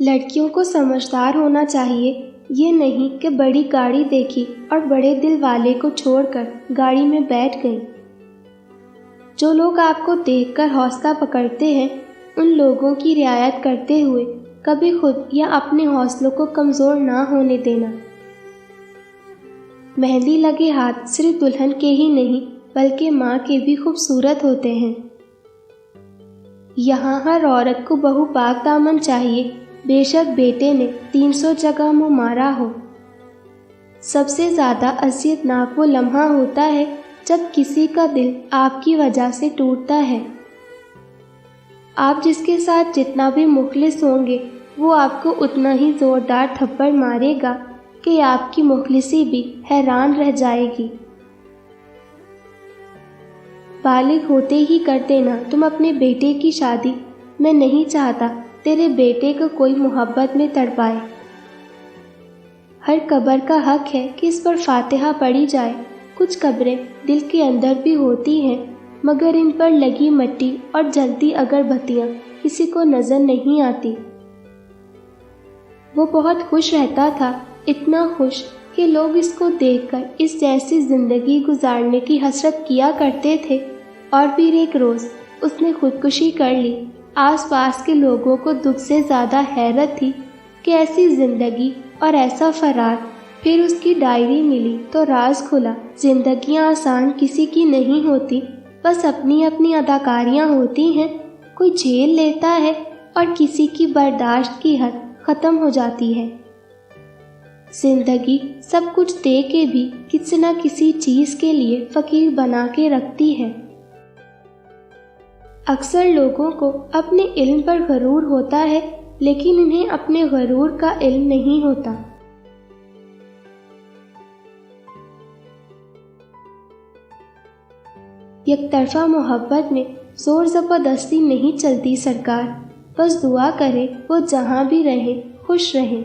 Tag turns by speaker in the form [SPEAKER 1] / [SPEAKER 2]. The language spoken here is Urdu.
[SPEAKER 1] لڑکیوں کو سمجھدار ہونا چاہیے، یہ نہیں کہ بڑی گاڑی دیکھی اور بڑے دل والے کو چھوڑ کر گاڑی میں بیٹھ گئی۔ جو لوگ آپ کو دیکھ کر حوصلہ پکڑتے ہیں، ان لوگوں کی رعایت کرتے ہوئے کبھی خود یا اپنے حوصلوں کو کمزور نہ ہونے دینا۔ مہندی لگے ہاتھ صرف دلہن کے ہی نہیں بلکہ ماں کے بھی خوبصورت ہوتے ہیں۔ یہاں ہر عورت کو بہو پاک دامن چاہیے، بے شک بیٹے نے 300 جگہ منہ مارا ہو۔ سب سے زیادہ اذیت ناک وہ لمحہ ہوتا ہے جب کسی کا دل آپ کی وجہ سے ٹوٹتا ہے۔ آپ جس کے ساتھ جتنا بھی مخلص ہوں گے، وہ آپ کو اتنا ہی زوردار تھپڑ مارے گا کہ آپ کی مخلصی بھی حیران رہ جائے گی۔ بالغ ہوتے ہی کر دینا تم اپنے بیٹے کی شادی۔ میں نہیں چاہتا تیرے بیٹے کو کوئی محبت میں تڑپائے۔ ہر قبر کا حق ہے کہ اس پر فاتحہ پڑھی جائے۔ کچھ قبریں دل کے اندر بھی ہوتی ہیں، مگر ان پر لگی مٹی اور جلتی اگربتیاں کسی کو نظر نہیں آتی۔ وہ بہت خوش رہتا تھا، اتنا خوش کہ لوگ اس کو دیکھ کر اس جیسی زندگی گزارنے کی حسرت کیا کرتے تھے، اور پھر ایک روز اس نے خودکشی کر لی۔ آس پاس کے لوگوں کو دکھ سے زیادہ حیرت تھی کہ ایسی زندگی اور ایسا فرار۔ پھر اس کی ڈائری ملی تو راز کھلا، زندگیاں آسان کسی کی نہیں ہوتی، بس اپنی اپنی اداکاریاں ہوتی ہیں۔ کوئی جھیل لیتا ہے اور کسی کی برداشت کی حد ختم ہو جاتی ہے۔ زندگی سب کچھ دے کے بھی کسی نہ کسی چیز کے لیے فقیر بنا کے رکھتی ہے۔ اکثر لوگوں کو اپنے علم پر غرور ہوتا ہے، لیکن انہیں اپنے غرور کا علم نہیں ہوتا۔ یک طرفہ محبت میں زور زبردستی نہیں چلتی سرکار، بس دعا کرے وہ جہاں بھی رہیں خوش رہیں۔